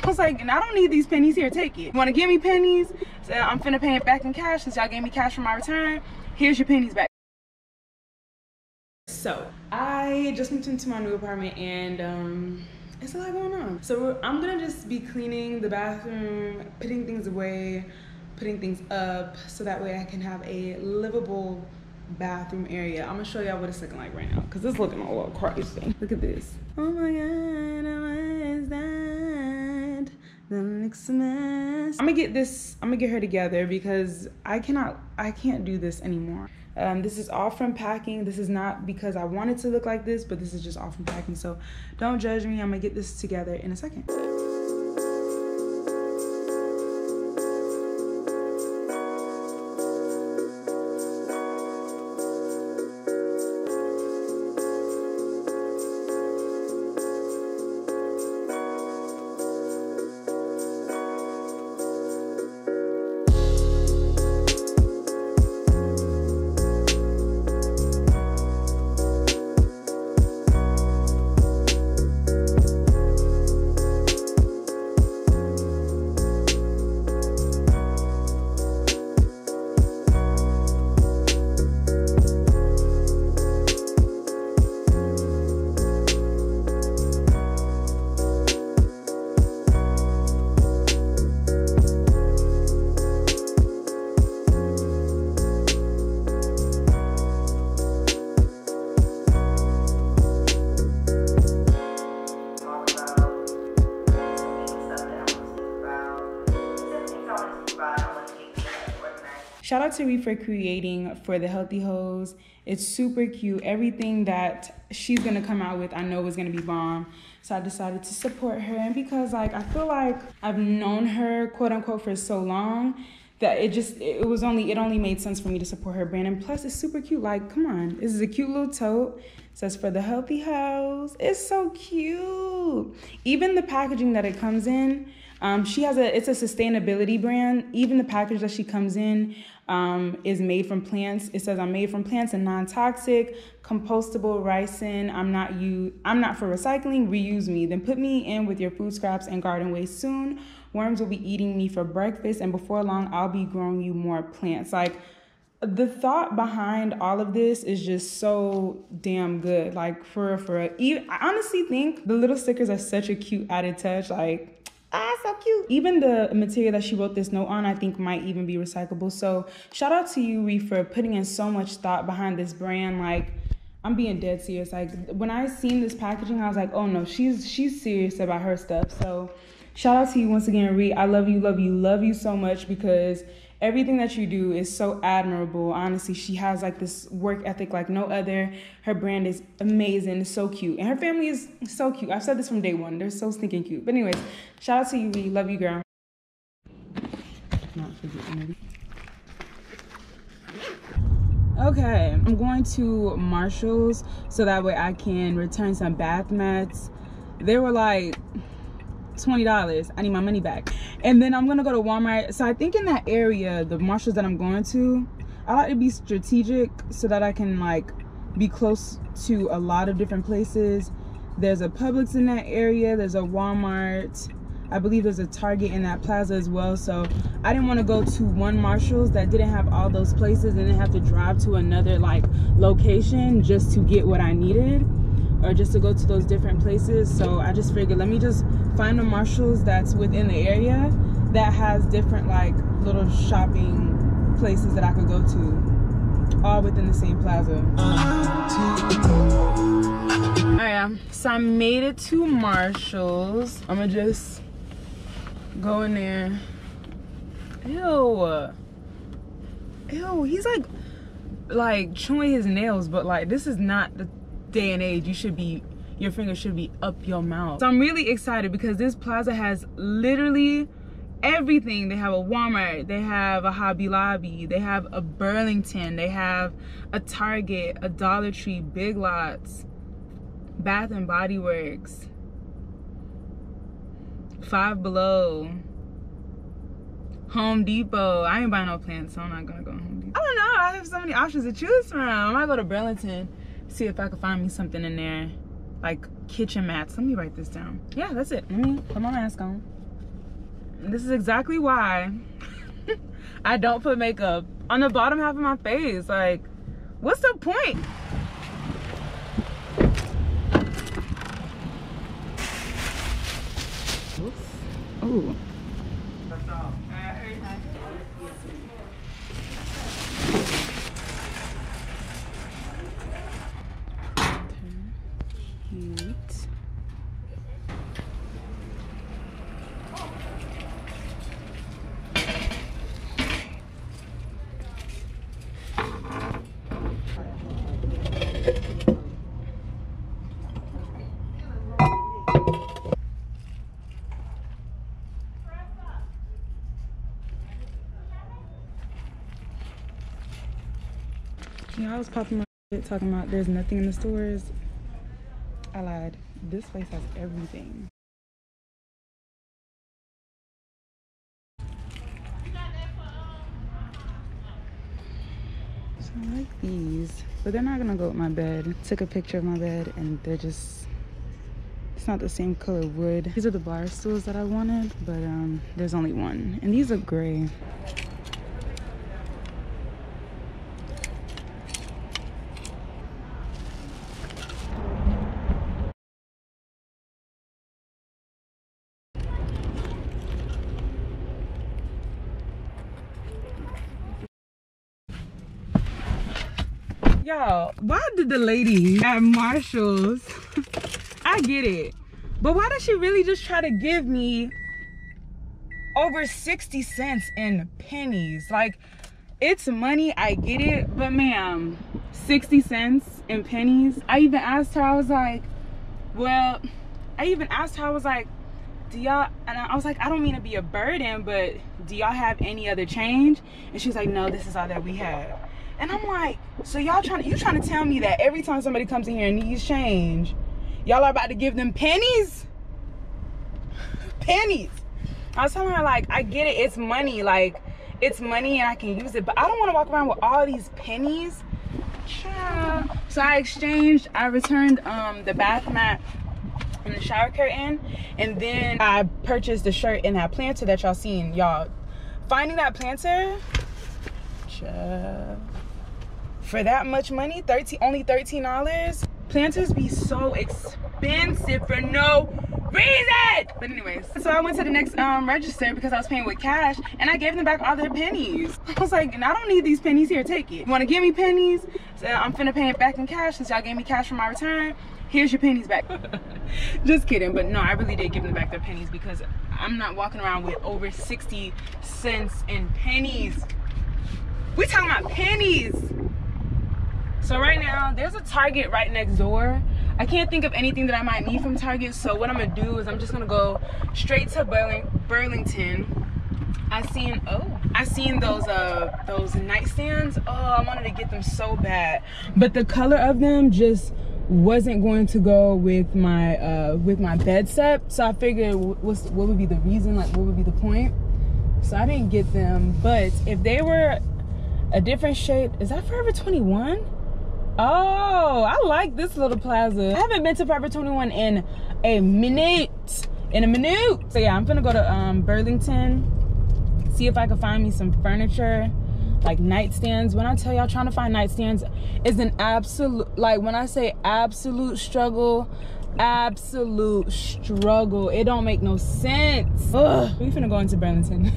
I was like, and I don't need these pennies. Here, take it. You want to give me pennies? So I'm finna pay it back in cash since y'all gave me cash for my return. Here's your pennies back. So I just moved into my new apartment and it's a lot going on. So I'm gonna just be cleaning the bathroom, putting things away, putting things up, so that way I can have a livable bathroom area. I'm gonna show y'all what it's looking like right now, because it's looking a little crazy. Look at this. Oh my god, what is that? That looks a mess. I'm gonna get her together because I can't do this anymore. This is all from packing. This is not because I want it to look like this, but this is just all from packing. So don't judge me. I'm gonna get this together in a second. Shout out to Ree for creating for the Healthy Hoes. It's super cute. Everything that she's gonna come out with, I know is gonna be bomb. So I decided to support her. And because like, I feel like I've known her quote unquote for so long that it only made sense for me to support her brand. And plus it's super cute. Like, come on, this is a cute little tote. It says for the Healthy Hoes. It's so cute. Even the packaging that it comes in, it's a sustainability brand. Even the package that she comes in is made from plants. It says I'm made from plants and non-toxic, compostable, ricin. I'm not for recycling, reuse me. Then put me in with your food scraps and garden waste soon. Worms will be eating me for breakfast, and before long, I'll be growing you more plants. Like, the thought behind all of this is just so damn good. Like, for real. I honestly think the little stickers are such a cute added touch. Like, so cute. Even the material that she wrote this note on, I think might even be recyclable. So shout out to you, Ree, for putting in so much thought behind this brand. Like, I'm being dead serious. Like, when I seen this packaging, I was like, oh no, she's serious about her stuff. So shout out to you once again, Ree. I love you so much, because everything that you do is so admirable. Honestly, she has like this work ethic like no other. Her brand is amazing. It's so cute. And her family is so cute. I've said this from day one. They're so stinking cute. But anyways, shout out to you, Ree. Love you, girl. Okay, I'm going to Marshall's so that way I can return some bath mats. They were like $20. I need my money back. And then I'm gonna go to Walmart. So I think in that area, the Marshalls that I'm going to, I like to be strategic so that I can like be close to a lot of different places. There's a Publix in that area, there's a Walmart, I believe there's a Target in that plaza as well. So I didn't want to go to one Marshall's that didn't have all those places and then have to drive to another like location just to get what I needed, or just to go to those different places. So I just figured, let me just find a Marshall's that's within the area that has different like little shopping places that I could go to, all within the same plaza. Alright, so I made it to Marshall's. I'm gonna just go in there. Ew, he's like chewing his nails, but like this is not the day and age your fingers should be up your mouth. So I'm really excited because this plaza has literally everything. They have a Walmart, they have a Hobby Lobby, they have a Burlington, they have a Target, a Dollar Tree, Big Lots, Bath and Body Works, Five Below, Home Depot. I ain't buying no plants, so I'm not gonna go to Home Depot. I don't know, I have so many options to choose from. I might go to Burlington, see if I can find me something in there, like kitchen mats. Let me write this down. Yeah, that's it. Let me put my mask on. This is exactly why I don't put makeup on the bottom half of my face. Like, what's the point? Ooh. Cute. Yeah, I was popping my shit talking about there's nothing in the stores. I lied. This place has everything. So I like these, but they're not gonna go with my bed. Took a picture of my bed and they're just, it's not the same color wood. These are the bar stools that I wanted, but there's only one. And these look gray. Y'all, why did the lady at Marshall's, I get it, but why does she really just try to give me over 60 cents in pennies? Like, it's money, I get it, but ma'am, 60 cents in pennies? I even asked her, I was like, do y'all, and I was like, I don't mean to be a burden, but do y'all have any other change? And she's like, no, this is all that we have. And I'm like, so you trying to tell me that every time somebody comes in here and needs change, y'all are about to give them pennies? Pennies. I was telling her, like, I get it, it's money, like, it's money and I can use it, but I don't want to walk around with all these pennies. So I exchanged, I returned the bath mat and the shower curtain, and then I purchased the shirt and that planter that y'all seen. Y'all, finding that planter, for that much money, only $13. Planters be so expensive for no reason. But anyways, so I went to the next register because I was paying with cash, and I gave them back all their pennies. I was like, I don't need these pennies. Here, take it. You want to give me pennies? So I'm finna pay it back in cash since y'all gave me cash for my return. Here's your pennies back. Just kidding, but no, I really did give them back their pennies because I'm not walking around with over 60 cents in pennies. We talking about pennies. So right now, there's a Target right next door. I can't think of anything that I might need from Target, so what I'm gonna do is I'm just gonna go straight to Burlington. I seen those nightstands. Oh, I wanted to get them so bad, but the color of them just wasn't going to go with my bed set. So I figured, what would be the reason? Like, what would be the point? So I didn't get them. But if they were a different shade, is that Forever 21? Oh, I like this little plaza. I haven't been to Forever 21 in a minute. So yeah, I'm gonna go to Burlington, see if I can find me some furniture, like nightstands. When I tell y'all, trying to find nightstands is an absolute, like, when I say absolute struggle, it don't make no sense. Ugh. We finna go into Burlington.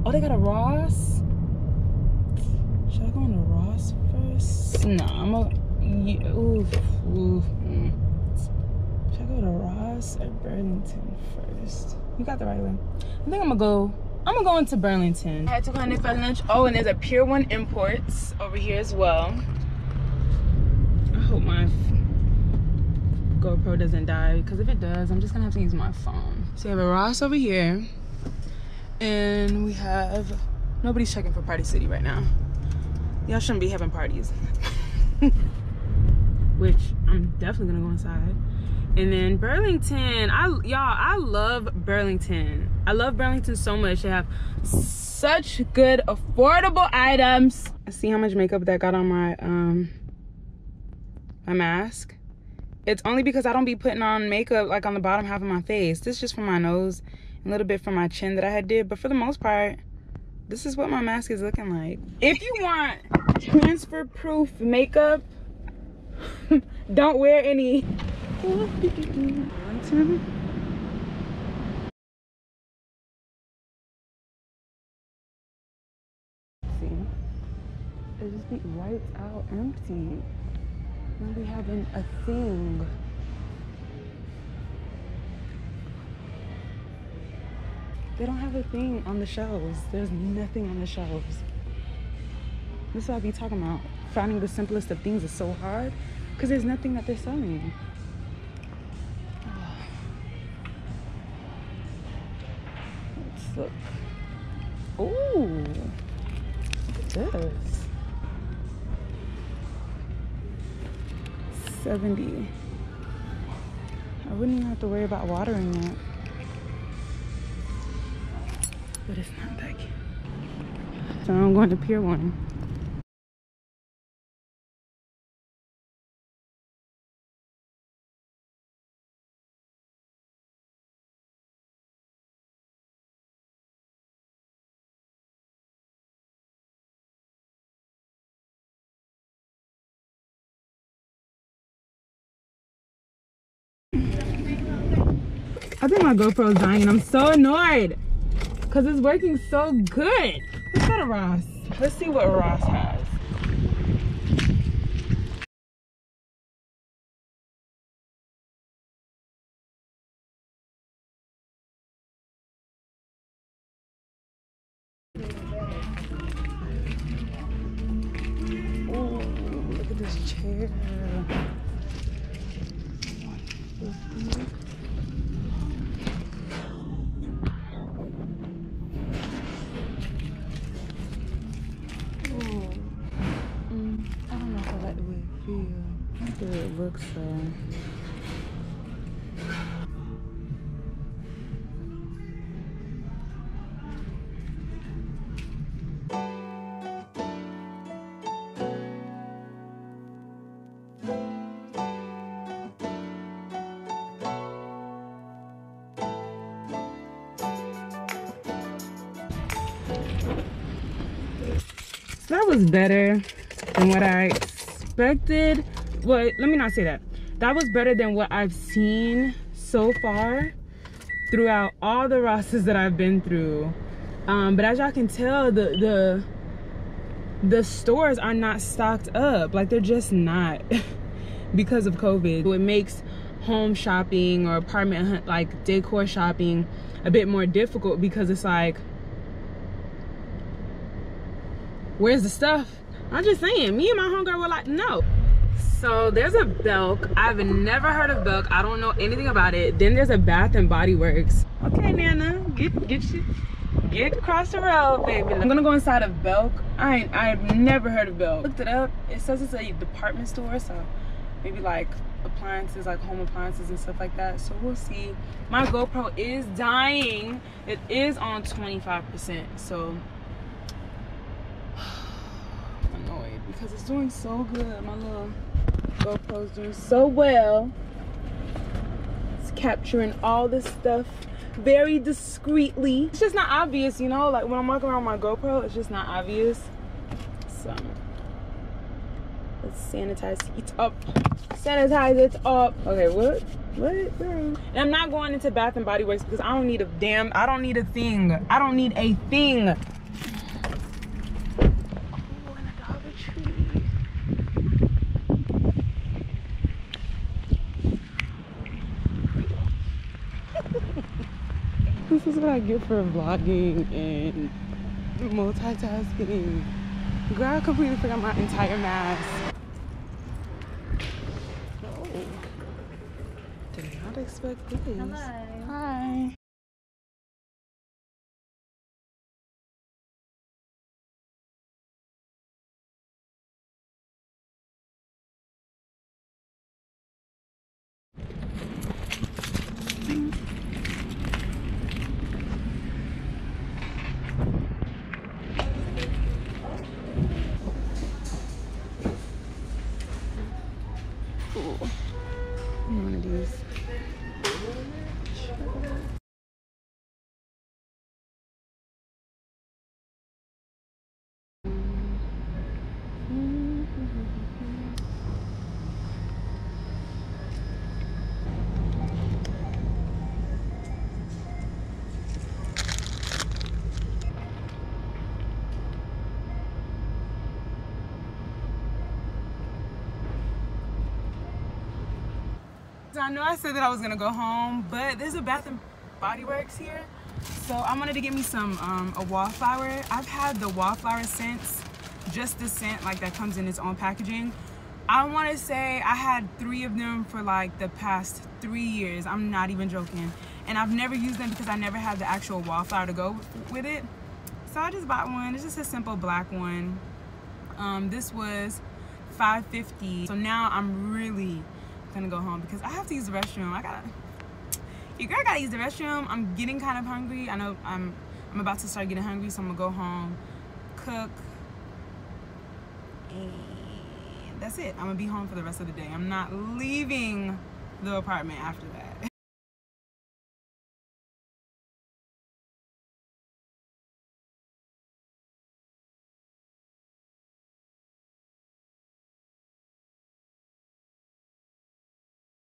Oh, they got a Ross. Should I go into Ross first? No, I'm a, should I go to Ross or Burlington first? You got the right way. I think I'm gonna go into Burlington. I had to go in there for lunch. Oh, and there's a Pier 1 Imports over here as well. I hope my GoPro doesn't die, because if it does, I'm just gonna have to use my phone. So we have a Ross over here, and we have, nobody's checking for Party City right now. Y'all shouldn't be having parties. Which I'm definitely gonna go inside. And then Burlington, I love Burlington. I love Burlington so much. They have such good affordable items. I see how much makeup that got on my mask. It's only because I don't be putting on makeup like on the bottom half of my face. This is just for my nose a little bit for my chin that I had did, but for the most part, this is what my mask is looking like. If you want transfer proof makeup, don't wear any. It just be right out empty. Not be having a thing. They don't have a thing on the shelves. There's nothing on the shelves. This is what I be talking about. Finding the simplest of things is so hard because there's nothing that they're selling. Let's look. Ooh, look at this. 70. I wouldn't even have to worry about watering it. But it's not that cute. So I'm going to Pier 1. I think my GoPro is dying and I'm so annoyed because it's working so good. Let's go to Ross. Let's see what Ross has. Oh, look at this chair. I don't know if I like the way it feels. I like the way it looks though. So that was better than what I expected. Well, let me not say that. That was better than what I've seen so far throughout all the Rosses that I've been through. But as y'all can tell, the stores are not stocked up. Like, they're just not because of COVID. It makes home shopping or apartment, like decor shopping, a bit more difficult because it's like, where's the stuff? I'm just saying, me and my homegirl were like, no. So there's a Belk. I've never heard of Belk. I don't know anything about it. Then there's a Bath and Body Works. Okay, Nana, get across the road, baby. I'm gonna go inside of Belk. I've never heard of Belk. Looked it up. It says it's a department store, so maybe like appliances, like home appliances and stuff like that. So we'll see. My GoPro is dying. It is on 25%. So annoyed because it's doing so good. My little GoPro is doing so well. It's capturing all this stuff very discreetly. It's just not obvious, you know, like when I'm walking around my GoPro, it's just not obvious. So let's sanitize it up. Sanitize it up. Okay, what girl? And I'm not going into Bath and Body Works because I don't need a thing. I don't need a thing. This is what I get for vlogging and multitasking. Girl, I completely forgot my entire mask. Oh, did not expect this. Hello. Hi. Ooh, one of these. So I know I said that I was gonna go home, but there's a Bath and Body Works here. So I wanted to get me some a wallflower. I've had the wallflower scents, just the scent like that comes in its own packaging. I want to say I had 3 of them for like the past 3 years. I'm not even joking. And I've never used them because I never had the actual wallflower to go with it. So I just bought one. It's just a simple black one. This was $5.50. So now I'm really gonna go home because I have to use the restroom. Your girl gotta use the restroom. I'm getting kind of hungry. I know I'm about to start getting hungry, so I'm gonna go home, cook, and that's it. I'm gonna be home for the rest of the day. I'm not leaving the apartment after that.